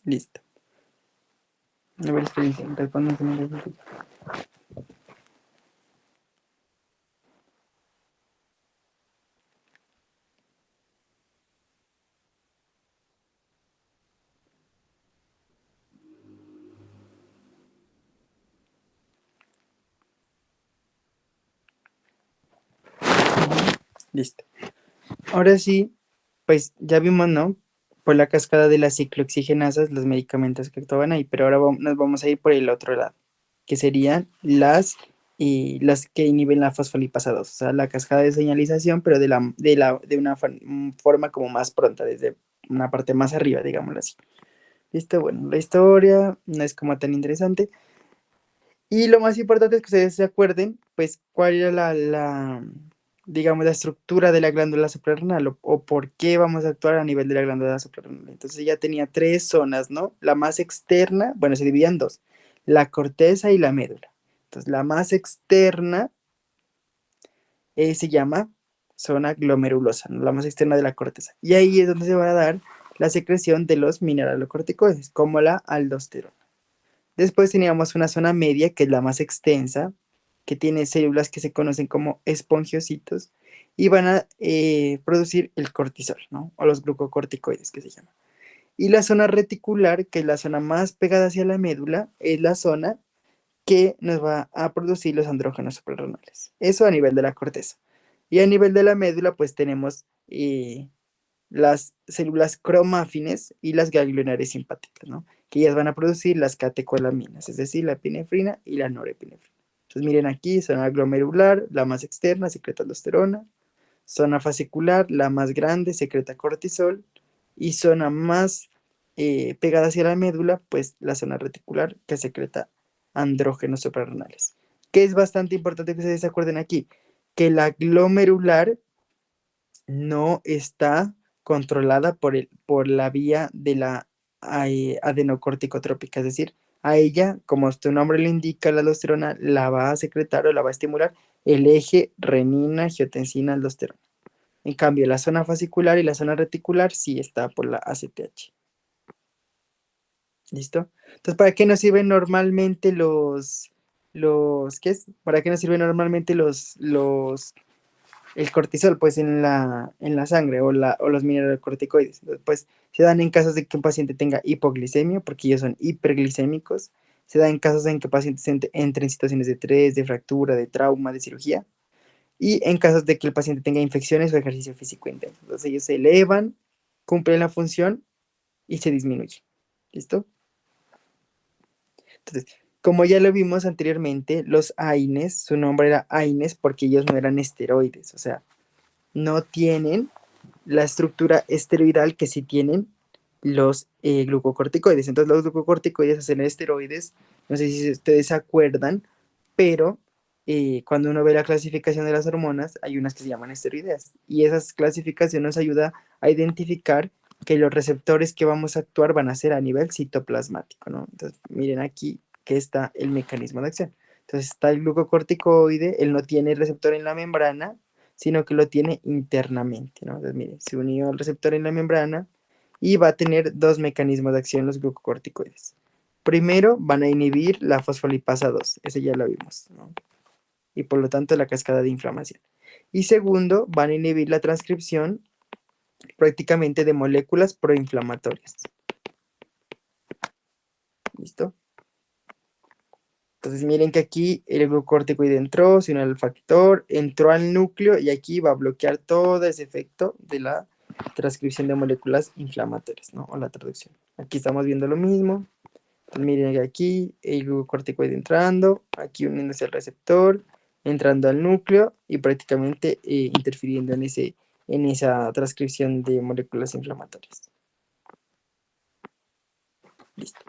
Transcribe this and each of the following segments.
Listo. A ver, experiencia. Respondan. Listo. Ahora sí, pues ya vimos, ¿no? Por la cascada de las ciclooxigenasas, los medicamentos que actúan ahí, pero ahora nos vamos a ir por el otro lado, que serían las que inhiben la fosfolipasa 2, o sea, la cascada de señalización, pero de una forma como más pronta, desde una parte más arriba, digámoslo así. Listo, bueno, la historia no es como tan interesante. Y lo más importante es que ustedes se acuerden, pues, cuál era digamos, la estructura de la glándula suprarrenal o por qué vamos a actuar a nivel de la glándula suprarrenal. Entonces ya tenía tres zonas, ¿no? La más externa, bueno, se dividía en dos, la corteza y la médula. Entonces la más externa se llama zona glomerulosa, ¿no? La más externa de la corteza. Y ahí es donde se va a dar la secreción de los mineralocorticoides, como la aldosterona. Después teníamos una zona media, que es la más extensa, que tiene células que se conocen como espongiocitos y van a producir el cortisol, ¿no? O los glucocorticoides, que se llama. Y la zona reticular, que es la zona más pegada hacia la médula, es la zona que nos va a producir los andrógenos suprarrenales. Eso a nivel de la corteza. Y a nivel de la médula, pues tenemos las células cromáfines y las ganglionares simpáticas, ¿no? Que ellas van a producir las catecolaminas, es decir, la epinefrina y la norepinefrina. Entonces miren aquí, zona glomerular, la más externa, secreta aldosterona, zona fascicular, la más grande, secreta cortisol, y zona más pegada hacia la médula, pues la zona reticular, que secreta andrógenos suprarrenales. Que es bastante importante que ustedes se acuerden aquí, que la glomerular no está controlada por la vía de la adenocorticotrópica, es decir, a ella, como su nombre le indica, la aldosterona la va a secretar o la va a estimular el eje renina-angiotensina-aldosterona. En cambio, la zona fascicular y la zona reticular sí está por la ACTH. ¿Listo? Entonces, ¿para qué nos sirven normalmente ¿qué es? ¿Para qué nos sirven normalmente el cortisol, pues en la sangre o los mineralocorticoides? Pues se dan en casos de que un paciente tenga hipoglicemia, porque ellos son hiperglicémicos. Se da en casos en que pacientes entren en situaciones de estrés, de fractura, de trauma, de cirugía. Y en casos de que el paciente tenga infecciones o ejercicio físico intenso. Entonces ellos se elevan, cumplen la función y se disminuye. ¿Listo? Entonces, como ya lo vimos anteriormente, los AINES, su nombre era AINES porque ellos no eran esteroides, o sea, no tienen la estructura esteroidal que sí tienen los glucocorticoides. Entonces los glucocorticoides hacen esteroides, no sé si ustedes se acuerdan, pero cuando uno ve la clasificación de las hormonas, hay unas que se llaman esteroideas. Y esas clasificaciones nos ayuda a identificar que los receptores que vamos a actuar van a ser a nivel citoplasmático, ¿no? Entonces miren aquí que está el mecanismo de acción. Entonces está el glucocorticoide, él no tiene receptor en la membrana, sino que lo tiene internamente, ¿no? Entonces, mire, se unió al receptor en la membrana y va a tener dos mecanismos de acción los glucocorticoides. Primero, van a inhibir la fosfolipasa 2, ese ya lo vimos, ¿no? Y por lo tanto la cascada de inflamación. Y segundo, van a inhibir la transcripción prácticamente de moléculas proinflamatorias. ¿Listo? Entonces miren que aquí el glucocorticoide entró, se unió al factor, entró al núcleo y aquí va a bloquear todo ese efecto de la transcripción de moléculas inflamatorias, ¿no? O la traducción. Aquí estamos viendo lo mismo. Entonces miren que aquí el glucocorticoide entrando, aquí uniéndose al receptor, entrando al núcleo y prácticamente interfiriendo en esa transcripción de moléculas inflamatorias. Listo.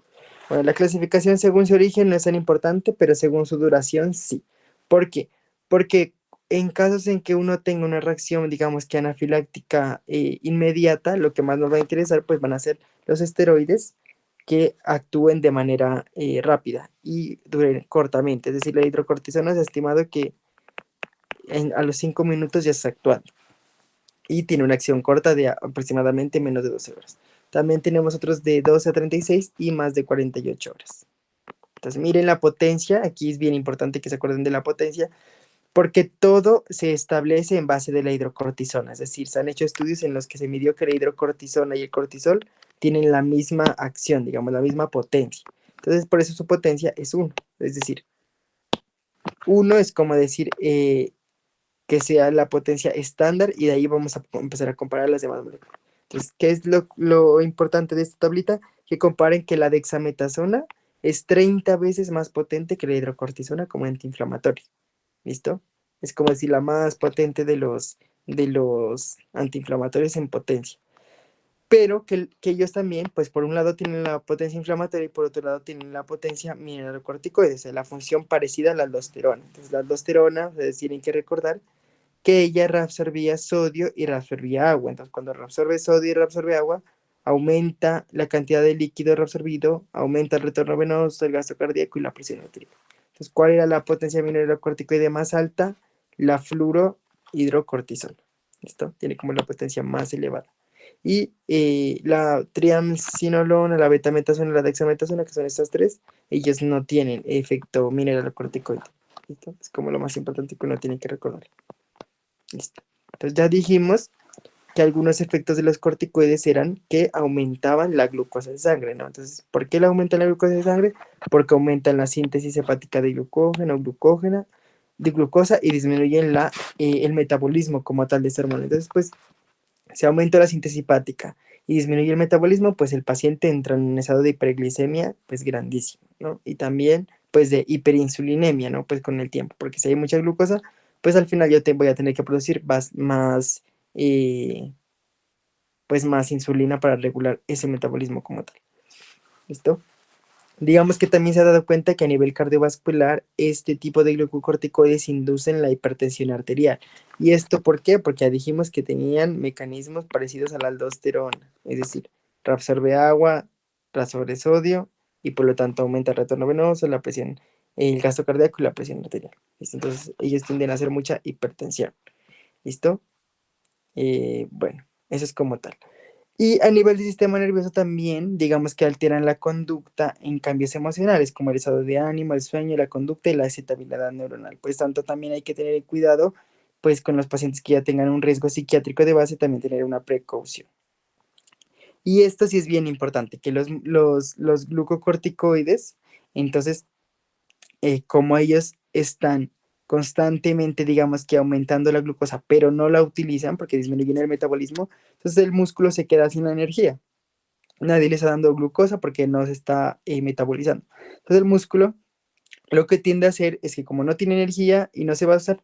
Bueno, la clasificación según su origen no es tan importante, pero según su duración sí. ¿Por qué? Porque en casos en que uno tenga una reacción, digamos que anafiláctica inmediata, lo que más nos va a interesar pues van a ser los esteroides que actúen de manera rápida y duren cortamente. Es decir, la hidrocortisona se ha estimado que a los 5 minutos ya está actuando y tiene una acción corta de aproximadamente menos de 12 horas. También tenemos otros de 12 a 36 y más de 48 horas. Entonces, miren la potencia. Aquí es bien importante que se acuerden de la potencia, porque todo se establece en base de la hidrocortisona. Es decir, se han hecho estudios en los que se midió que la hidrocortisona y el cortisol tienen la misma acción, digamos, la misma potencia. Entonces, por eso su potencia es 1. Es decir, 1 es como decir que sea la potencia estándar, y de ahí vamos a empezar a comparar las demás moléculas. Entonces, ¿qué es lo importante de esta tablita? Que comparen que la dexametasona es 30 veces más potente que la hidrocortisona como antiinflamatorio. ¿Listo? Es como decir la más potente de los antiinflamatorios en potencia. Pero que ellos también, pues por un lado tienen la potencia inflamatoria y por otro lado tienen la potencia mineralocorticoide, o sea, la función parecida a la aldosterona. Entonces, la aldosterona, ustedes tienen que recordar que ella reabsorbía sodio y reabsorbía agua. Entonces, cuando reabsorbe sodio y reabsorbe agua, aumenta la cantidad de líquido reabsorbido, aumenta el retorno venoso, el gasto cardíaco y la presión arterial. Entonces, ¿cuál era la potencia mineralocorticoide más alta? La fluorohidrocortisona. ¿Listo? Tiene como la potencia más elevada. Y la triamcinolona, la betametasona y la dexametasona, que son estas tres, ellos no tienen efecto mineralocorticoide. ¿Listo? Es como lo más importante que uno tiene que recordar. Listo. Entonces ya dijimos que algunos efectos de los corticoides eran que aumentaban la glucosa de sangre, ¿no? Entonces, ¿por qué le aumentan la glucosa de sangre? Porque aumentan la síntesis hepática de glucógeno o glucógena, de glucosa, y disminuyen el metabolismo como tal de esta hormona. Entonces, pues, si aumenta la síntesis hepática y disminuye el metabolismo, pues el paciente entra en un estado de hiperglicemia, pues grandísimo, ¿no? Y también, pues, de hiperinsulinemia, ¿no? Pues con el tiempo, porque si hay mucha glucosa, pues al final yo voy a tener que producir eh, pues más insulina para regular ese metabolismo como tal. ¿Listo? Digamos que también se ha dado cuenta que a nivel cardiovascular este tipo de glucocorticoides inducen la hipertensión arterial. ¿Y esto por qué? Porque ya dijimos que tenían mecanismos parecidos a la aldosterona, es decir, reabsorbe agua, reabsorbe sodio y por lo tanto aumenta el retorno venoso, la presión, el gasto cardíaco y la presión arterial. ¿Listo? Entonces ellos tienden a hacer mucha hipertensión. ¿Listo? Bueno, eso es como tal. Y a nivel del sistema nervioso también, digamos que alteran la conducta en cambios emocionales, como el estado de ánimo, el sueño, la conducta y la excitabilidad neuronal. Pues tanto también hay que tener cuidado, pues con los pacientes que ya tengan un riesgo psiquiátrico de base, también tener una precaución. Y esto sí es bien importante, que los glucocorticoides, entonces, como ellos están constantemente, digamos que aumentando la glucosa, pero no la utilizan porque disminuyen el metabolismo, entonces el músculo se queda sin la energía. Nadie le está dando glucosa porque no se está metabolizando. Entonces el músculo lo que tiende a hacer es que como no tiene energía y no se va a usar,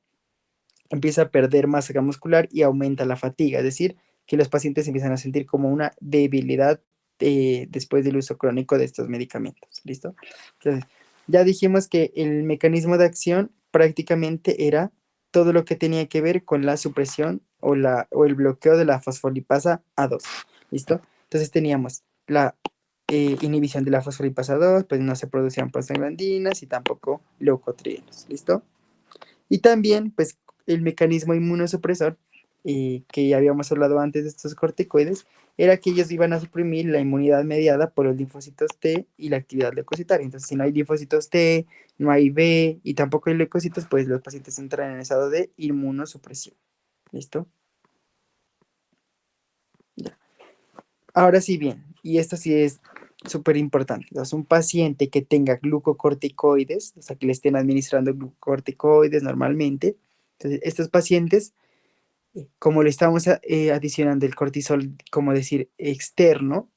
empieza a perder masa muscular y aumenta la fatiga. Es decir, que los pacientes empiezan a sentir como una debilidad después del uso crónico de estos medicamentos. ¿Listo? Entonces, ya dijimos que el mecanismo de acción prácticamente era todo lo que tenía que ver con la supresión o el bloqueo de la fosfolipasa A2. ¿Listo? Entonces teníamos la inhibición de la fosfolipasa 2, pues no se producían prostaglandinas y tampoco leucotrienos. ¿Listo? Y también, pues, el mecanismo inmunosupresor, que ya habíamos hablado antes de estos corticoides, era que ellos iban a suprimir la inmunidad mediada por los linfocitos T y la actividad leucocitaria. Entonces, si no hay linfocitos T, no hay B y tampoco hay leucocitos, pues los pacientes entran en estado de inmunosupresión. ¿Listo? Ya. Ahora sí, bien, y esto sí es súper importante. Entonces, un paciente que tenga glucocorticoides, o sea, que le estén administrando glucocorticoides normalmente, entonces, estos pacientes como le estamos adicionando el cortisol, como decir, externo,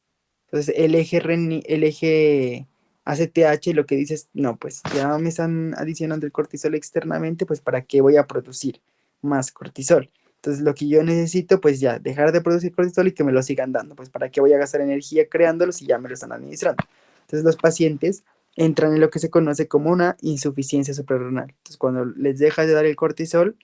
entonces el eje ACTH lo que dice es, no, pues ya me están adicionando el cortisol externamente, pues ¿para qué voy a producir más cortisol? Entonces lo que yo necesito, pues ya, dejar de producir cortisol y que me lo sigan dando, pues ¿para qué voy a gastar energía creándolo si ya me lo están administrando? Entonces los pacientes entran en lo que se conoce como una insuficiencia suprarrenal. Entonces cuando les deja de dar el cortisol,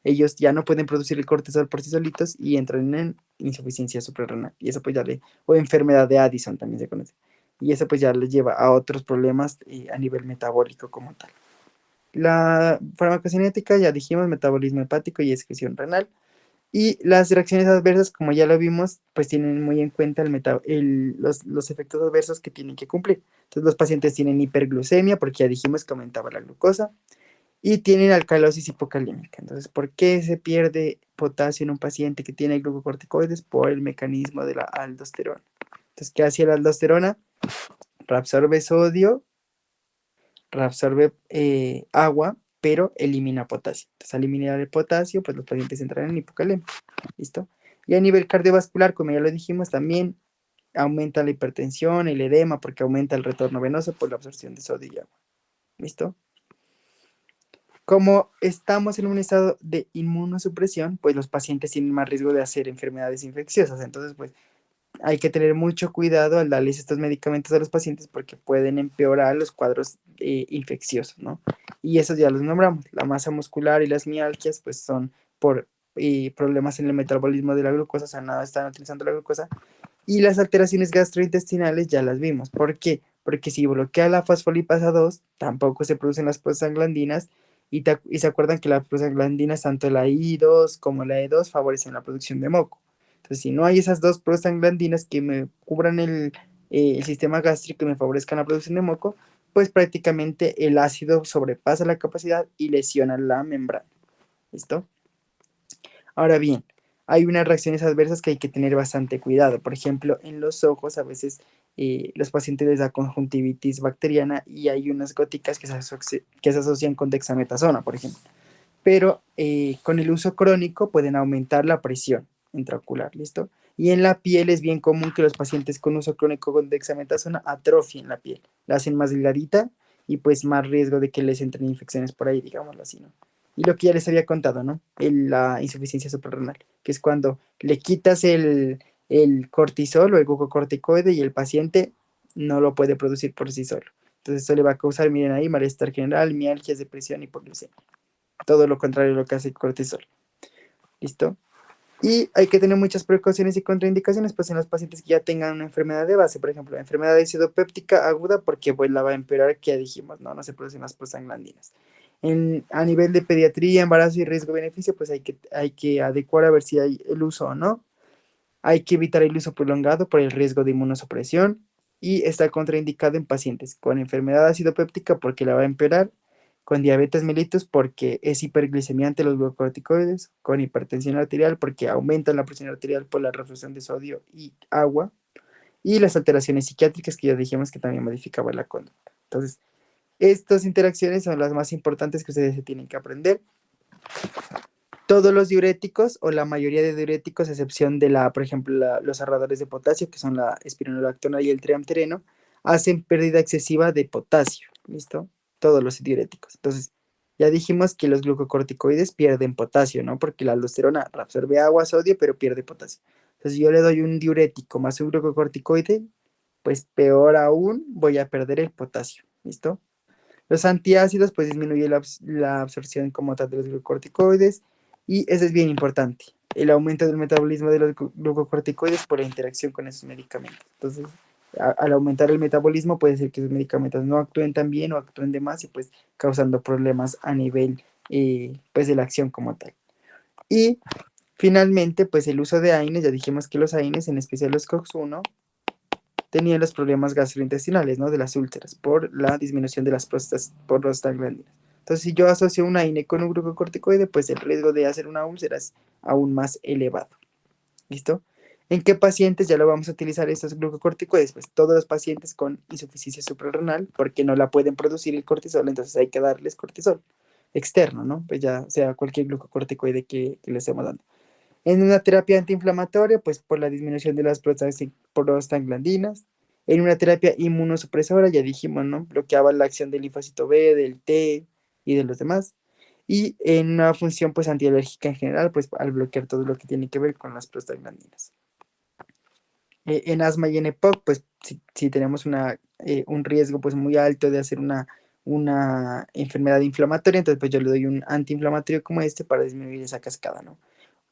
ellos ya no pueden producir el cortisol por sí solitos y entran en insuficiencia suprarrenal. Y eso pues ya o enfermedad de Addison también se conoce. Y eso pues ya les lleva a otros problemas a nivel metabólico como tal. La farmacocinética, ya dijimos, metabolismo hepático y excreción renal. Y las reacciones adversas, como ya lo vimos, pues tienen muy en cuenta los efectos adversos que tienen que cumplir. Entonces los pacientes tienen hiperglucemia, porque ya dijimos que aumentaba la glucosa, y tienen alcalosis hipokalímica. Entonces, ¿por qué se pierde potasio en un paciente que tiene glucocorticoides? Por el mecanismo de la aldosterona. Entonces, ¿qué hace la aldosterona? Reabsorbe sodio, reabsorbe agua, pero elimina potasio. Entonces, al eliminar el potasio, pues los pacientes entran en hipocalemia. ¿Listo? Y a nivel cardiovascular, como ya lo dijimos, también aumenta la hipertensión, el edema, porque aumenta el retorno venoso por la absorción de sodio y agua. ¿Listo? Como estamos en un estado de inmunosupresión, pues los pacientes tienen más riesgo de hacer enfermedades infecciosas. Entonces, pues hay que tener mucho cuidado al darles estos medicamentos a los pacientes porque pueden empeorar los cuadros infecciosos, ¿no? Y esos ya los nombramos. La masa muscular y las mialgias, pues son por problemas en el metabolismo de la glucosa, o sea, nada, están utilizando la glucosa. Y las alteraciones gastrointestinales ya las vimos. ¿Por qué? Porque si bloquea la fosfolipasa 2, tampoco se producen las prostaglandinas. Y se acuerdan que las prostaglandinas, tanto la I2 como la E2, favorecen la producción de moco. Entonces, si no hay esas dos prostaglandinas que me cubran el sistema gástrico y me favorezcan la producción de moco, pues prácticamente el ácido sobrepasa la capacidad y lesiona la membrana. ¿Listo? Ahora bien, hay unas reacciones adversas que hay que tener bastante cuidado. Por ejemplo, en los ojos a veces los pacientes les da conjuntivitis bacteriana y hay unas góticas que se asocian con dexametasona, por ejemplo. Pero con el uso crónico pueden aumentar la presión intraocular, ¿listo? Y en la piel es bien común que los pacientes con uso crónico con dexametasona atrofien la piel, la hacen más delgadita y pues más riesgo de que les entren infecciones por ahí, digámoslo así, ¿no? Y lo que ya les había contado, ¿no? La insuficiencia suprarrenal, que es cuando le quitas el cortisol o el glucocorticoide y el paciente no lo puede producir por sí solo. Entonces eso le va a causar, miren ahí, malestar general, mialgias, depresión, hipoglucemia. Todo lo contrario a lo que hace el cortisol. ¿Listo? Y hay que tener muchas precauciones y contraindicaciones, pues en los pacientes que ya tengan una enfermedad de base, por ejemplo, enfermedad acidopéptica aguda, porque pues la va a empeorar, que ya dijimos, no se producen las prostaglandinas. A nivel de pediatría, embarazo y riesgo-beneficio, pues hay que adecuar a ver si hay el uso o no. Hay que evitar el uso prolongado por el riesgo de inmunosupresión y está contraindicado en pacientes con enfermedad acidopéptica porque la va a empeorar, con diabetes mellitus porque es hiperglicemiante los glucocorticoides, con hipertensión arterial porque aumentan la presión arterial por la refluxión de sodio y agua, y las alteraciones psiquiátricas que ya dijimos que también modificaban la conducta. Entonces, estas interacciones son las más importantes que ustedes se tienen que aprender. Todos los diuréticos o la mayoría de diuréticos, a excepción de por ejemplo, los ahorradores de potasio, que son la espironolactona y el triamtereno, hacen pérdida excesiva de potasio, ¿listo? Todos los diuréticos. Entonces, ya dijimos que los glucocorticoides pierden potasio, ¿no? Porque la aldosterona absorbe agua, sodio, pero pierde potasio. Entonces, si yo le doy un diurético más un glucocorticoide, pues peor aún voy a perder el potasio, ¿listo? Los antiácidos pues disminuyen la absorción como tal de los glucocorticoides y eso es bien importante, el aumento del metabolismo de los glucocorticoides por la interacción con esos medicamentos. Entonces, al aumentar el metabolismo puede ser que esos medicamentos no actúen tan bien o actúen de más y pues causando problemas a nivel pues de la acción como tal. Y finalmente pues el uso de AINES, ya dijimos que los AINES, en especial los COX-1, tenían los problemas gastrointestinales, ¿no? De las úlceras, por la disminución de las prostaglandinas. Entonces, si yo asocio una INE con un glucocorticoide, pues el riesgo de hacer una úlcera es aún más elevado. ¿Listo? ¿En qué pacientes ya lo vamos a utilizar estos glucocorticoides? Pues todos los pacientes con insuficiencia suprarrenal, porque no la pueden producir el cortisol, entonces hay que darles cortisol externo, ¿no? Pues ya sea cualquier glucocorticoide que le estemos dando. En una terapia antiinflamatoria, pues por la disminución de las prostaglandinas. En una terapia inmunosupresora, ya dijimos, ¿no? Bloqueaba la acción del linfocito B, del T y de los demás. Y en una función, pues antialérgica en general, pues al bloquear todo lo que tiene que ver con las prostaglandinas. En asma y en EPOC, pues si tenemos un riesgo pues muy alto de hacer una enfermedad inflamatoria, entonces pues yo le doy un antiinflamatorio como este para disminuir esa cascada, ¿no?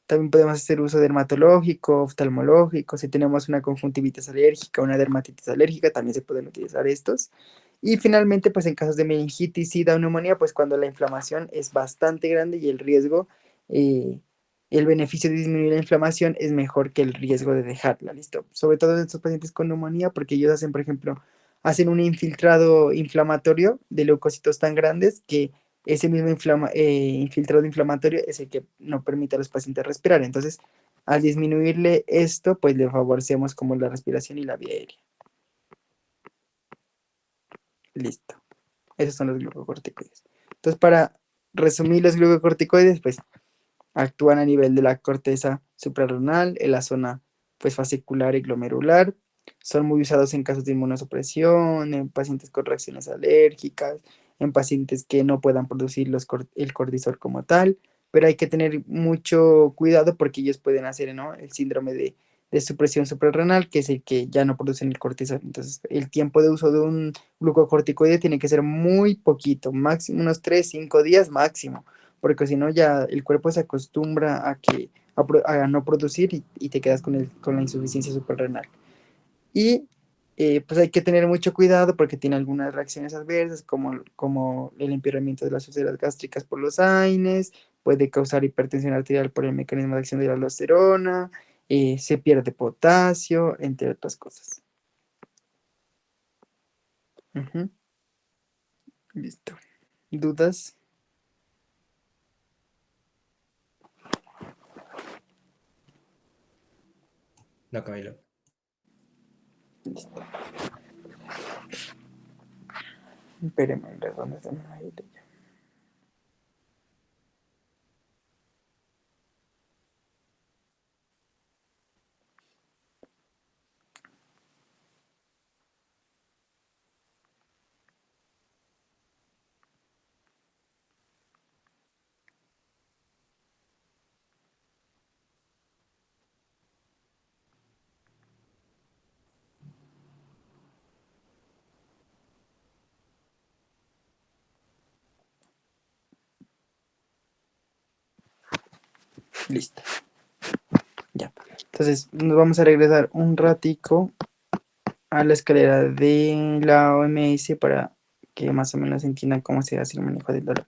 También podemos hacer uso dermatológico, oftalmológico. Si tenemos una conjuntivitis alérgica, una dermatitis alérgica, también se pueden utilizar estos. Y finalmente, pues en casos de meningitis, sida o neumonía, pues cuando la inflamación es bastante grande y el riesgo eh, el beneficio de disminuir la inflamación es mejor que el riesgo de dejarla, ¿listo? Sobre todo en estos pacientes con neumonía, porque ellos hacen, por ejemplo, hacen un infiltrado inflamatorio de leucocitos tan grandes que ese mismo infiltrado inflamatorio es el que no permite a los pacientes respirar. Entonces, al disminuirle esto, pues le favorecemos como la respiración y la vía aérea. Listo. Esos son los glucocorticoides. Entonces, para resumir los glucocorticoides, pues actúan a nivel de la corteza suprarrenal, en la zona pues, fascicular y glomerular. Son muy usados en casos de inmunosupresión, en pacientes con reacciones alérgicas, en pacientes que no puedan producir el cortisol como tal, pero hay que tener mucho cuidado porque ellos pueden hacer, ¿no?, el síndrome de supresión suprarrenal, que es el que ya no producen el cortisol. Entonces, el tiempo de uso de un glucocorticoide tiene que ser muy poquito, máximo unos 3, 5 días máximo, porque si no ya el cuerpo se acostumbra a no producir y te quedas con la insuficiencia suprarrenal. Y pues hay que tener mucho cuidado porque tiene algunas reacciones adversas, como el empeoramiento de las úlceras gástricas por los AINES, puede causar hipertensión arterial por el mecanismo de acción de la aldosterona, se pierde potasio, entre otras cosas. Ujú. Listo. ¿Dudas? No, Camilo. Listo. Espérenme, ¿dónde está mi hojita? Listo. Ya. Entonces, nos vamos a regresar un ratico a la escalera de la OMS para que más o menos entiendan cómo se hace el manejo del dolor.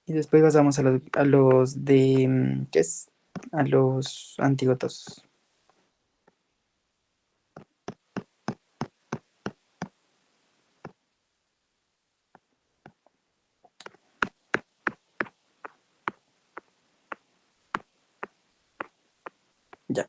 Y después pasamos a los de, ¿qué es? A los antídotos. Ya,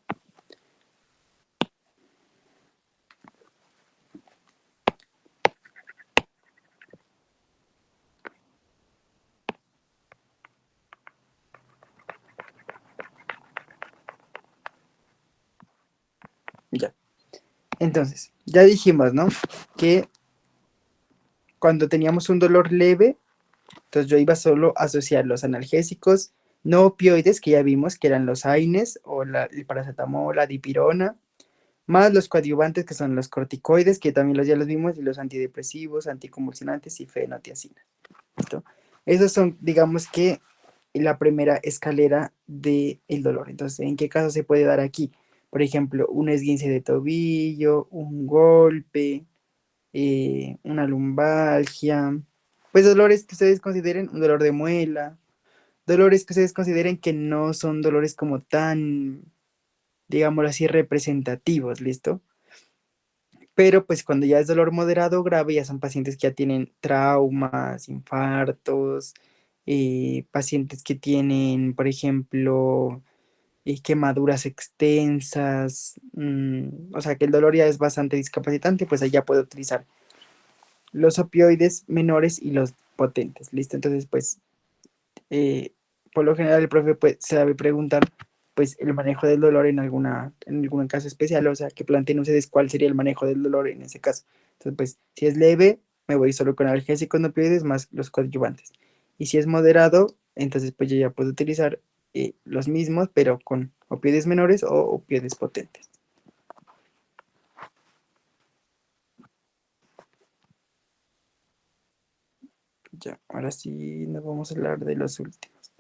ya. Entonces, ya dijimos, ¿no? Que cuando teníamos un dolor leve, entonces yo iba solo a asociar los analgésicos no opioides, que ya vimos que eran los AINES o el paracetamol, la dipirona, más los coadyuvantes, que son los corticoides, que también ya los vimos, y los antidepresivos, anticonvulsionantes y fenotiacinas. ¿Listo? Esos son, digamos que, la primera escalera del dolor. Entonces, ¿en qué caso se puede dar aquí? Por ejemplo, un esguince de tobillo, un golpe, una lumbalgia, pues dolores que ustedes consideren, un dolor de muela, dolores que ustedes consideren que no son dolores como tan, digámoslo así, representativos, ¿listo? Pero pues cuando ya es dolor moderado o grave, ya son pacientes que ya tienen traumas, infartos, pacientes que tienen, por ejemplo, quemaduras extensas, o sea que el dolor ya es bastante discapacitante, pues ahí ya puede utilizar los opioides menores y los potentes, ¿listo? Entonces, pues eh, por lo general el profe pues, sabe preguntar pues el manejo del dolor en algún caso especial, o sea, que planteen ustedes cuál sería el manejo del dolor en ese caso. Entonces, pues, si es leve, me voy solo con analgésicos no opioides más los coadyuvantes. Y si es moderado, entonces pues yo ya puedo utilizar los mismos, pero con opioides menores o opioides potentes. Ya, ahora sí nos vamos a hablar de los últimos.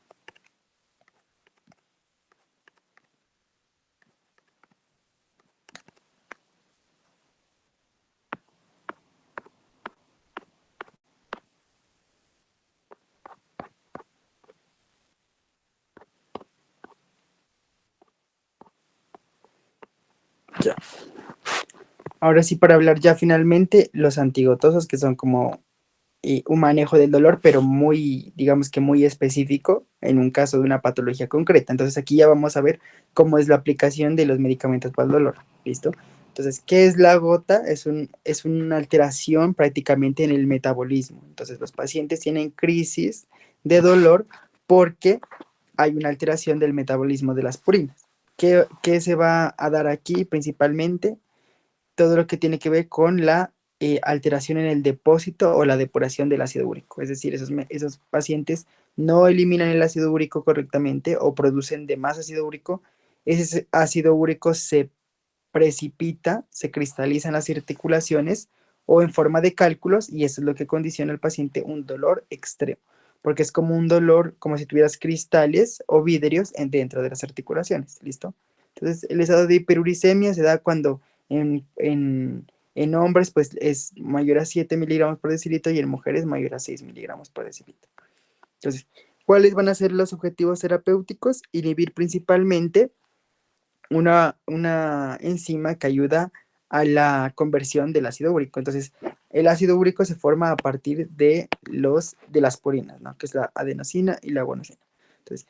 Ya. Ahora sí, para hablar ya finalmente, los antigotosos, que son como un manejo del dolor, pero muy, digamos que muy específico en un caso de una patología concreta. Entonces aquí ya vamos a ver cómo es la aplicación de los medicamentos para el dolor. ¿Listo? Entonces, ¿qué es la gota? Es una alteración prácticamente en el metabolismo. Entonces, los pacientes tienen crisis de dolor porque hay una alteración del metabolismo de las purinas. ¿Qué se va a dar aquí principalmente? Todo lo que tiene que ver con la alteración en el depósito o la depuración del ácido úrico. Es decir, esos pacientes no eliminan el ácido úrico correctamente o producen de más ácido úrico. Ese ácido úrico se precipita, se cristaliza en las articulaciones o en forma de cálculos y eso es lo que condiciona al paciente un dolor extremo, porque es como un dolor, como si tuvieras cristales o vidrios dentro de las articulaciones, ¿listo? Entonces, el estado de hiperuricemia se da cuando en hombres pues es mayor a 7 miligramos por decilitro y en mujeres mayor a 6 miligramos por decilitro. Entonces, ¿cuáles van a ser los objetivos terapéuticos? Inhibir principalmente una enzima que ayuda a la conversión del ácido úrico. Entonces, el ácido úrico se forma a partir de las purinas, ¿no? Que es la adenosina y la guanosina. Entonces,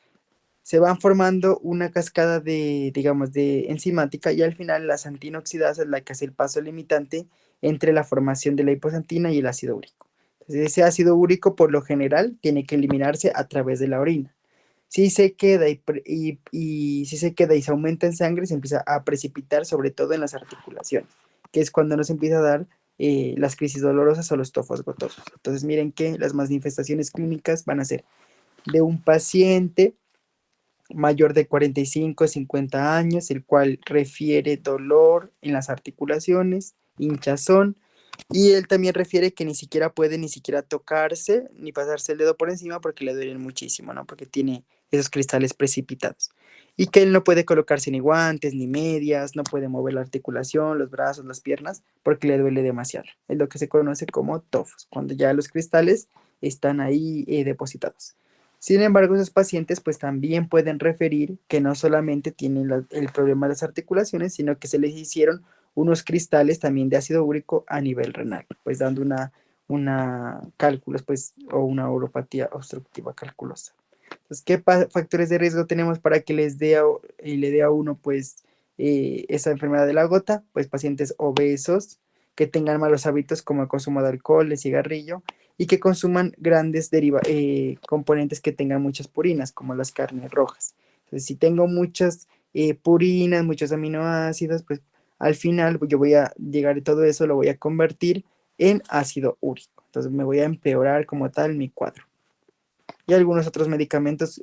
se van formando una cascada de, digamos, de enzimática y al final la santina oxidasa es la que hace el paso limitante entre la formación de la hiposantina y el ácido úrico. Entonces, ese ácido úrico, por lo general, tiene que eliminarse a través de la orina. Si se queda y si se queda y se aumenta en sangre, se empieza a precipitar sobre todo en las articulaciones, que es cuando nos empieza a dar las crisis dolorosas o los tofos gotosos. Entonces miren que las manifestaciones clínicas van a ser de un paciente mayor de 45 a 50 años, el cual refiere dolor en las articulaciones, hinchazón, y él también refiere que ni siquiera puede ni siquiera tocarse ni pasarse el dedo por encima porque le duelen muchísimo, ¿no? Porque tiene esos cristales precipitados. Y que él no puede colocarse ni guantes ni medias, no puede mover la articulación, los brazos, las piernas, porque le duele demasiado. Es lo que se conoce como tofos, cuando ya los cristales están ahí depositados. Sin embargo, esos pacientes pues también pueden referir que no solamente tienen el problema de las articulaciones, sino que se les hicieron unos cristales también de ácido úrico a nivel renal, pues dando una cálculos pues o una uropatía obstructiva calculosa. Entonces, ¿qué factores de riesgo tenemos para que le dé a uno pues esa enfermedad de la gota? Pues pacientes obesos que tengan malos hábitos como el consumo de alcohol, de cigarrillo, y que consuman grandes componentes que tengan muchas purinas, como las carnes rojas. Entonces, si tengo muchas purinas, muchos aminoácidos, pues al final yo voy a llegar y todo eso lo voy a convertir en ácido úrico. Entonces me voy a empeorar como tal mi cuadro. Y algunos otros medicamentos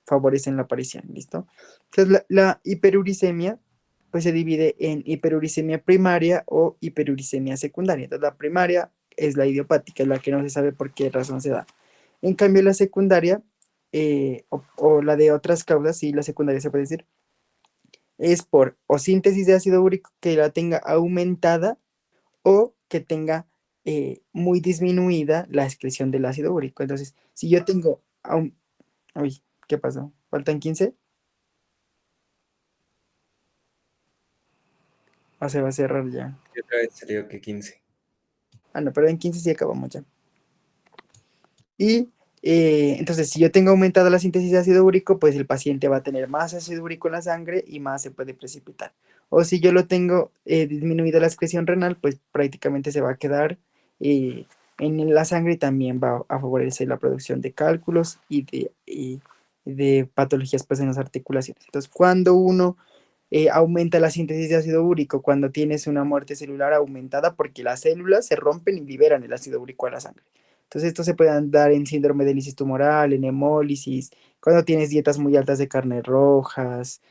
favorecen la aparición, ¿listo? Entonces la hiperuricemia pues se divide en hiperuricemia primaria o hiperuricemia secundaria. Entonces la primaria es la idiopática, es la que no se sabe por qué razón se da. En cambio la secundaria o la de otras causas, sí, la secundaria se puede decir, es por o síntesis de ácido úrico que la tenga aumentada o que tenga muy disminuida la excreción del ácido úrico. Entonces, si yo tengo... Uy, ¿qué pasó? ¿Faltan 15? ¿O se va a cerrar ya? Y otra vez salió que 15. Ah, no, pero en 15 sí acabamos ya. Y entonces, si yo tengo aumentada la síntesis de ácido úrico, pues el paciente va a tener más ácido úrico en la sangre y más se puede precipitar. O si yo lo tengo disminuida la excreción renal, pues prácticamente se va a quedar eh, en la sangre y también va a favorecer la producción de cálculos y de patologías pues, en las articulaciones. Entonces, cuando uno aumenta la síntesis de ácido úrico, cuando tienes una muerte celular aumentada, porque las células se rompen y liberan el ácido úrico a la sangre. Entonces, esto se puede dar en síndrome de lisis tumoral, en hemólisis, cuando tienes dietas muy altas de carnes rojas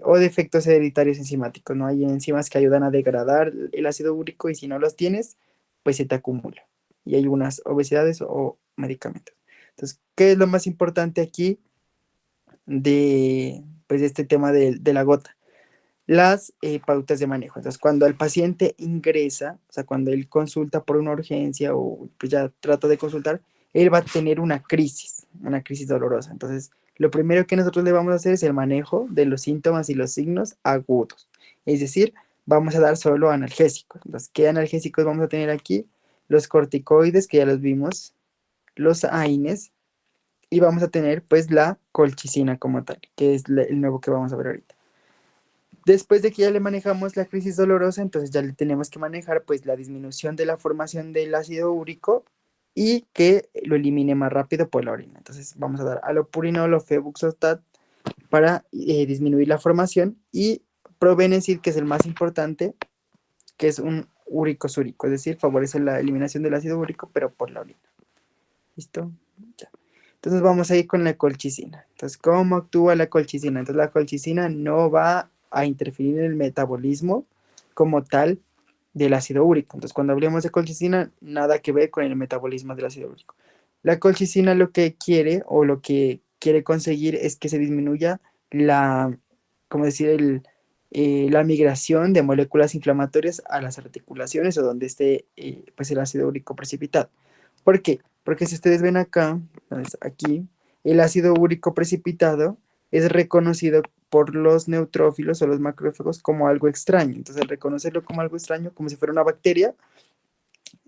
o defectos hereditarios enzimáticos, ¿no? Hay enzimas que ayudan a degradar el ácido úrico y si no los tienes, pues se te acumula. Y hay unas obesidades o medicamentos. Entonces, ¿qué es lo más importante aquí pues, de este tema de la gota? Las pautas de manejo. Entonces, cuando el paciente ingresa, o sea, cuando él consulta por una urgencia o pues ya trata de consultar, él va a tener una crisis dolorosa. Entonces, lo primero que nosotros le vamos a hacer es el manejo de los síntomas y los signos agudos. Es decir, vamos a dar solo analgésicos. Entonces, ¿qué analgésicos vamos a tener aquí? Los corticoides, que ya los vimos, los AINES, y vamos a tener pues la colchicina como tal, que es el nuevo que vamos a ver ahorita. Después de que ya le manejamos la crisis dolorosa, entonces ya le tenemos que manejar pues la disminución de la formación del ácido úrico y que lo elimine más rápido por la orina. Entonces vamos a dar allopurinol o febuxostat para disminuir la formación, y probenecid, que es el más importante, que es un úrico súrico, es decir, favorece la eliminación del ácido úrico, pero por la orina. ¿Listo? Ya. Entonces vamos a ir con la colchicina. Entonces, ¿cómo actúa la colchicina? Entonces la colchicina no va a interferir en el metabolismo como tal del ácido úrico. Entonces, cuando hablemos de colchicina, nada que ver con el metabolismo del ácido úrico. La colchicina lo que quiere, o lo que quiere conseguir, es que se disminuya la, ¿cómo decir? La migración de moléculas inflamatorias a las articulaciones o donde esté pues el ácido úrico precipitado. ¿Por qué? Porque si ustedes ven acá, aquí, el ácido úrico precipitado es reconocido por los neutrófilos o los macrófagos como algo extraño. Entonces, al reconocerlo como algo extraño, como si fuera una bacteria,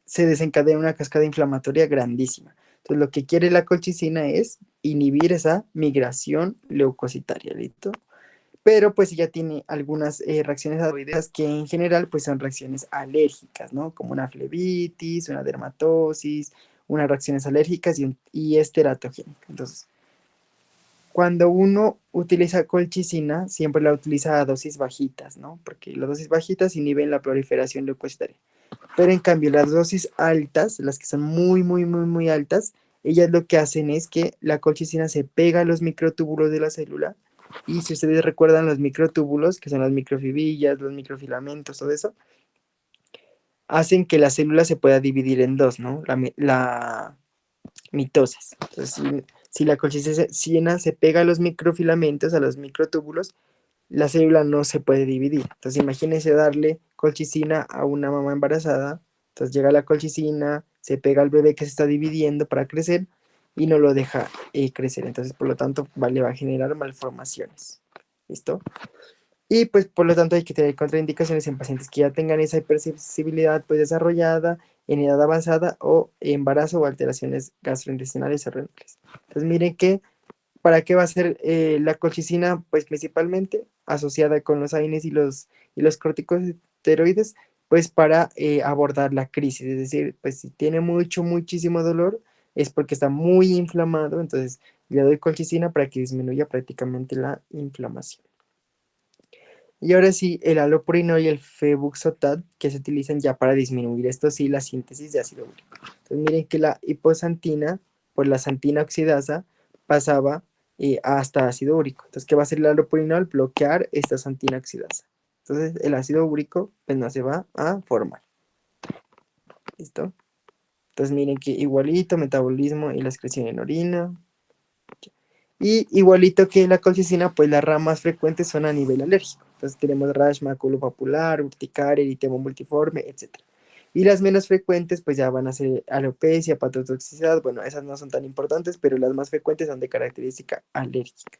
se desencadena una cascada inflamatoria grandísima. Entonces, lo que quiere la colchicina es inhibir esa migración leucocitaria, ¿listo? Pero pues ella tiene algunas reacciones adversas que en general pues son reacciones alérgicas, ¿no? Como una flebitis, una dermatosis, unas reacciones alérgicas y es teratogénica. Entonces, cuando uno utiliza colchicina, siempre la utiliza a dosis bajitas, ¿no? Porque las dosis bajitas inhiben la proliferación leucocitaria. Pero en cambio, las dosis altas, las que son muy, muy, muy, muy altas, ellas lo que hacen es que la colchicina se pega a los microtúbulos de la célula. Y si ustedes recuerdan los microtúbulos, que son las microfibillas, los microfilamentos, todo eso, hacen que la célula se pueda dividir en dos, ¿no? La mitosis. Entonces, si la colchicina se pega a los microfilamentos, a los microtúbulos, la célula no se puede dividir. Entonces, imagínense darle colchicina a una mamá embarazada. Entonces, llega la colchicina, se pega al bebé que se está dividiendo para crecer y no lo deja crecer. Entonces, por lo tanto, le va a generar malformaciones. ¿Listo? Y pues, por lo tanto, hay que tener contraindicaciones en pacientes que ya tengan esa hipersensibilidad pues desarrollada, en edad avanzada, o embarazo o alteraciones gastrointestinales o renales. Entonces, miren que ¿para qué va a ser la colchicina? Pues principalmente asociada con los AINES y los corticosteroides, pues para abordar la crisis. Es decir, pues si tiene muchísimo dolor, es porque está muy inflamado, entonces le doy colchicina para que disminuya prácticamente la inflamación. Y ahora sí, el allopurinol y el febuxotat, que se utilizan ya para disminuir esto sí la síntesis de ácido úrico. Entonces miren que la hiposantina, por la santina oxidasa, pasaba hasta ácido úrico. Entonces, ¿qué va a hacer el allopurinol? Bloquear esta santina oxidasa. Entonces, el ácido úrico pues no se va a formar. ¿Listo? Entonces, miren que igualito, metabolismo y la excreción en orina. Y igualito que la colchicina, pues las ramas frecuentes son a nivel alérgico. Entonces tenemos rash maculopapular, urticaria, eritema multiforme, etc. Y las menos frecuentes, pues ya van a ser alopecia, patotoxicidad. Bueno, esas no son tan importantes, pero las más frecuentes son de característica alérgica.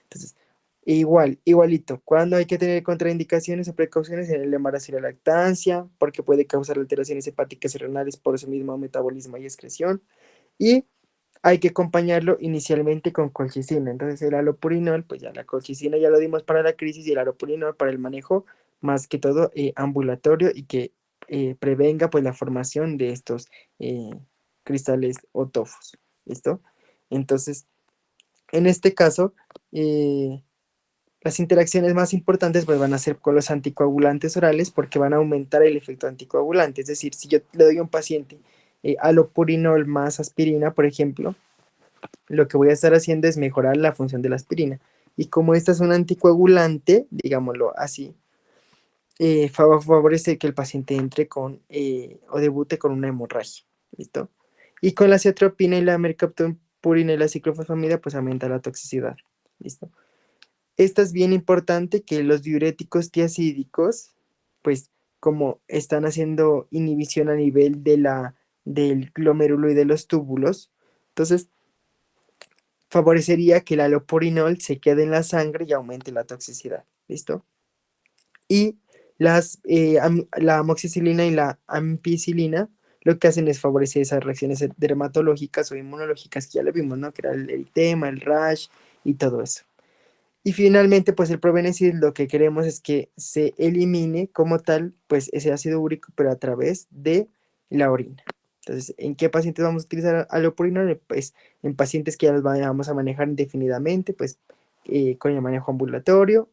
Entonces, igualito, cuando hay que tener contraindicaciones o precauciones en el embarazo y la lactancia, porque puede causar alteraciones hepáticas y renales por su mismo metabolismo y excreción. Y hay que acompañarlo inicialmente con colchicina. Entonces el allopurinol, pues ya la colchicina ya lo dimos para la crisis y el allopurinol para el manejo más que todo ambulatorio y que prevenga pues la formación de estos eh, cristales o tofos. ¿Listo? Entonces, en este caso, las interacciones más importantes pues van a ser con los anticoagulantes orales porque van a aumentar el efecto anticoagulante. Es decir, si yo le doy a un paciente allopurinol más aspirina, por ejemplo, lo que voy a estar haciendo es mejorar la función de la aspirina. Y como esta es un anticoagulante, digámoslo así, favorece que el paciente entre con o debute con una hemorragia. ¿Listo? Y con la ciatropina y la mercaptopurina y la ciclofosfamida, pues aumenta la toxicidad. ¿Listo? Esta es bien importante que los diuréticos tiacídicos, pues como están haciendo inhibición a nivel del glomérulo y de los túbulos, entonces favorecería que el allopurinol se quede en la sangre y aumente la toxicidad. ¿Listo? Y La amoxicilina y la ampicilina lo que hacen es favorecer esas reacciones dermatológicas o inmunológicas que ya lo vimos, ¿no? Que era el eritema, el rash y todo eso. Y finalmente, pues el Probenecid lo que queremos es que se elimine como tal, pues ese ácido úrico, pero a través de la orina. Entonces, ¿en qué pacientes vamos a utilizar allopurinol? Pues en pacientes que ya los vamos a manejar indefinidamente, pues con el manejo ambulatorio,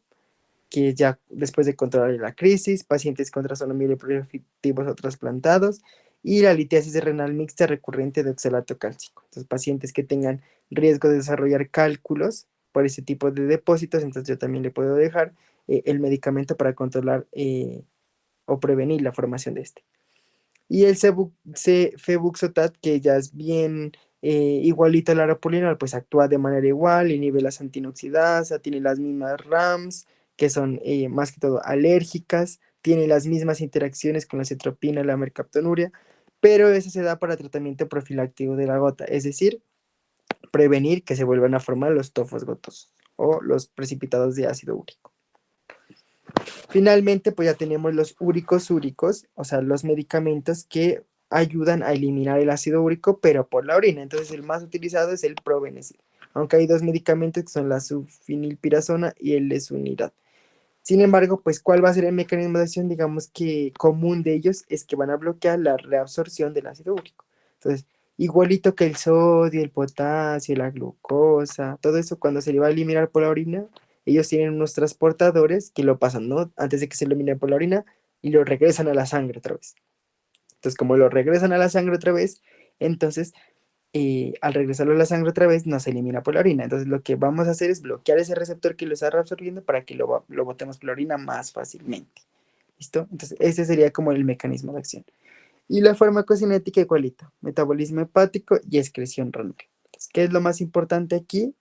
que ya después de controlar la crisis, pacientes con trastorno mieloproliferativos o trasplantados, y la litiasis renal mixta recurrente de oxalato cálcico. Entonces, pacientes que tengan riesgo de desarrollar cálculos por ese tipo de depósitos, entonces yo también le puedo dejar el medicamento para controlar o prevenir la formación de este. Y el febuxotat, que ya es bien igualito al arapulinol, pues actúa de manera igual, inhibe las antinoxidasa, tiene las mismas RAMs, que son más que todo alérgicas, tiene las mismas interacciones con la cetropina y la mercaptonuria, pero eso se da para tratamiento profiláctico de la gota, es decir, prevenir que se vuelvan a formar los tofos gotosos o los precipitados de ácido úrico. Finalmente, pues ya tenemos los úricos úricos, o sea, los medicamentos que ayudan a eliminar el ácido úrico, pero por la orina. Entonces, el más utilizado es el Probenecid, aunque hay dos medicamentos que son la sulfinilpirazona y el lesunirad. Sin embargo, pues, ¿cuál va a ser el mecanismo de acción? Digamos que común de ellos es que van a bloquear la reabsorción del ácido úrico. Entonces, igualito que el sodio, el potasio, la glucosa, todo eso cuando se le va a eliminar por la orina, ellos tienen unos transportadores que lo pasan, ¿no? Antes de que se elimine por la orina y lo regresan a la sangre otra vez. Entonces, como lo regresan a la sangre otra vez, entonces al regresarlo a la sangre otra vez, no se elimina por la orina. Entonces, lo que vamos a hacer es bloquear ese receptor que lo está reabsorbiendo para que lo botemos por la orina más fácilmente. ¿Listo? Entonces, ese sería como el mecanismo de acción. Y la farmacocinética igualito, metabolismo hepático y excreción renal. Entonces, ¿qué es lo más importante aquí?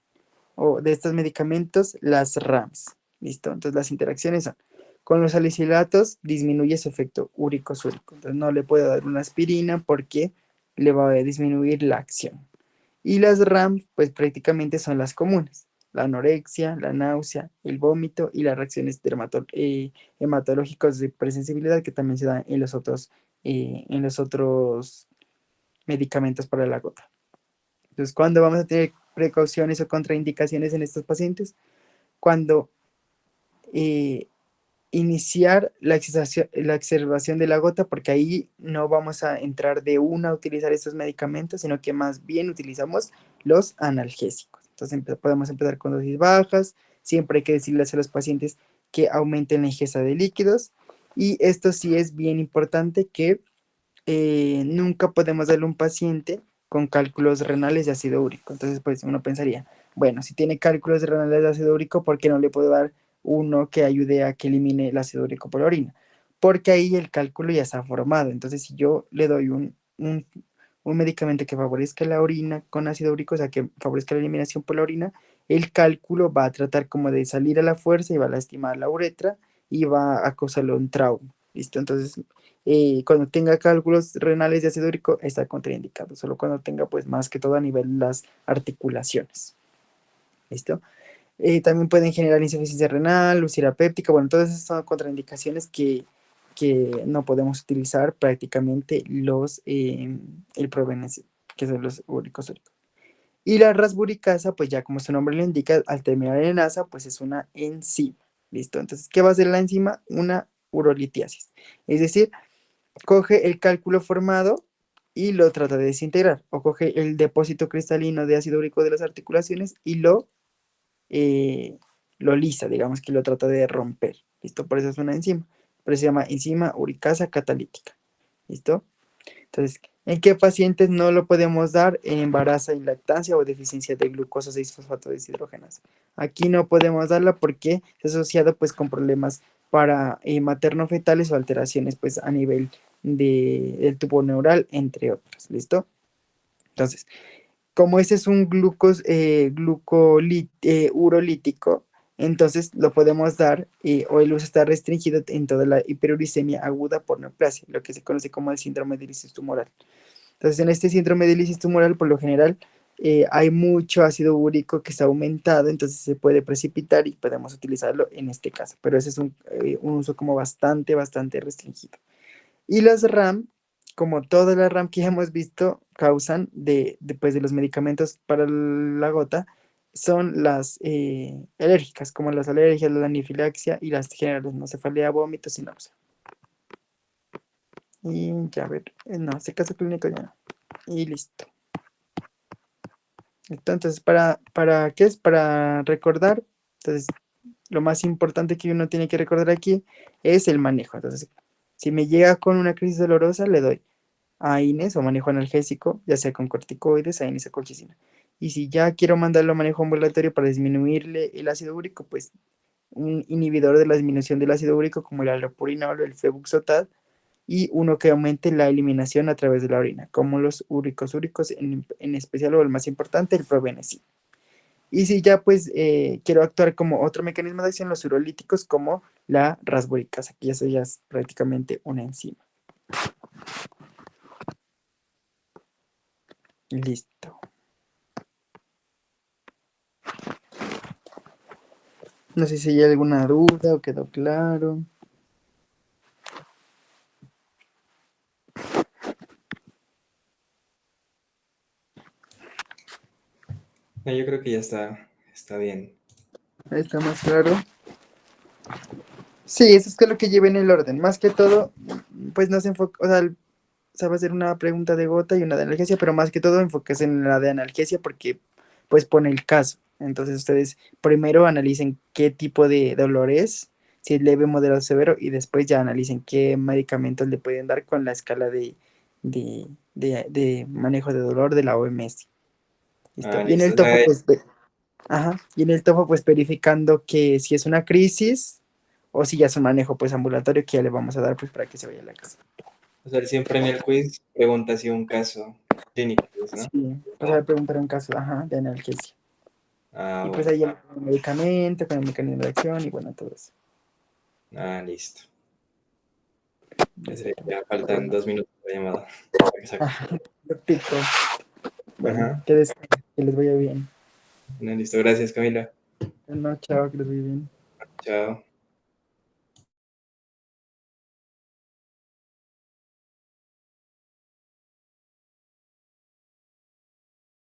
O de estos medicamentos, las RAMs. ¿Listo? Entonces, las interacciones son, con los salicilatos disminuye su efecto úrico-súrico. Entonces, no le puedo dar una aspirina porque le va a disminuir la acción. Y las RAM, pues prácticamente son las comunes. La anorexia, la náusea, el vómito y las reacciones hematológicas de presensibilidad que también se dan en los otros medicamentos para la gota. Entonces, ¿cuándo vamos a tener precauciones o contraindicaciones en estos pacientes? Cuando eh, iniciar la exacerbación de la gota, porque ahí no vamos a entrar de una a utilizar estos medicamentos, sino que más bien utilizamos los analgésicos. Entonces podemos empezar con dosis bajas, siempre hay que decirles a los pacientes que aumenten la ingesta de líquidos, y esto sí es bien importante que nunca podemos darle a un paciente con cálculos renales de ácido úrico. Entonces, pues uno pensaría, bueno, si tiene cálculos renales de ácido úrico, ¿por qué no le puedo dar uno que ayude a que elimine el ácido úrico por la orina? Porque ahí el cálculo ya está formado. Entonces, si yo le doy un medicamento que favorezca la orina con ácido úrico, o sea, que favorezca la eliminación por la orina, el cálculo va a tratar como de salir a la fuerza y va a lastimar la uretra y va a causarle un trauma. ¿Listo? Entonces, cuando tenga cálculos renales de ácido úrico, está contraindicado. Solo cuando tenga, pues, más que todo a nivel las articulaciones. ¿Listo? También pueden generar insuficiencia renal, úlcera péptica. Bueno, todas esas son contraindicaciones que no podemos utilizar prácticamente el Probenecid, que son los úricos úricos. Y la rasburicasa, pues ya como su nombre lo indica, al terminar en asa, pues es una enzima. ¿Listo? Entonces, ¿qué va a hacer la enzima? Una urolitiasis. Es decir, coge el cálculo formado y lo trata de desintegrar, o coge el depósito cristalino de ácido úrico de las articulaciones y eh, lo lisa, digamos que lo trata de romper. ¿Listo? Por eso es una enzima. Por eso se llama enzima uricasa catalítica. ¿Listo? Entonces, ¿en qué pacientes no lo podemos dar? En embarazo y lactancia o deficiencia de glucosa 6-fosfato deshidrogenasa. Aquí no podemos darla porque es asociado pues con problemas para materno-fetales o alteraciones pues a nivel del tubo neural, entre otros. ¿Listo? Entonces, como ese es un urolítico, entonces lo podemos dar o el uso está restringido en toda la hiperuricemia aguda por neoplasia, lo que se conoce como el síndrome de lisis tumoral. Entonces, en este síndrome de lisis tumoral, por lo general, hay mucho ácido úrico que está aumentado, entonces se puede precipitar y podemos utilizarlo en este caso, pero ese es un uso como bastante restringido. Y las RAM, como todas las RAM que ya hemos visto, causan después de los medicamentos para la gota, son las alérgicas, como las alergias, la anafilaxia y las generales, no cefalea, vómitos y náusea. Y ya a ver, no, este caso clínico ya no. Y listo. Entonces, ¿para qué es? Para recordar. Entonces, lo más importante que uno tiene que recordar aquí es el manejo. Entonces, si me llega con una crisis dolorosa, le doy AINES o manejo analgésico, ya sea con corticoides, AINES o colchicina. Y si ya quiero mandarlo a manejo ambulatorio para disminuirle el ácido úrico, pues un inhibidor de la disminución del ácido úrico como el allopurinol o el febuxotat, y uno que aumente la eliminación a través de la orina, como los úricos, en especial o el más importante, el probenecid. Y si ya pues quiero actuar como otro mecanismo de acción, los urolíticos como la rasburicasa, que eso ya es prácticamente una enzima. Listo. No sé si hay alguna duda o quedó claro. No, yo creo que ya está bien. Ahí está más claro. Sí, eso es que lo que lleva en el orden. Más que todo, pues no se enfoca, o sea, se va a hacer una pregunta de gota y una de analgesia, pero más que todo enfóquese en la de analgesia porque pues pone el caso. Entonces ustedes primero analicen qué tipo de dolor es, si es leve, moderado, severo, y después ya analicen qué medicamentos le pueden dar con la escala de manejo de dolor de la OMS. ¿Listo? Ah, Y en el listo. O TOFO, sea, pues, ajá, y en el TOFO, pues verificando que si es una crisis o si ya es un manejo pues ambulatorio que ya le vamos a dar pues para que se vaya a la casa. siempre en el quiz pregunta si un caso clínico, pues, ¿no? Sí, pues voy a preguntar un caso, ajá, de analgesia. Ah, Y pues bueno. ahí ya con el medicamento, con el mecanismo de acción y bueno, todo eso. Ah, listo. Listo. Ya faltan Bueno, 2 minutos de llamada. Para que saque. ajá, perfecto. Bueno, Ajá. que les vaya bien. No, listo. Gracias, Camila. No, chao, que les vaya bien. Chao.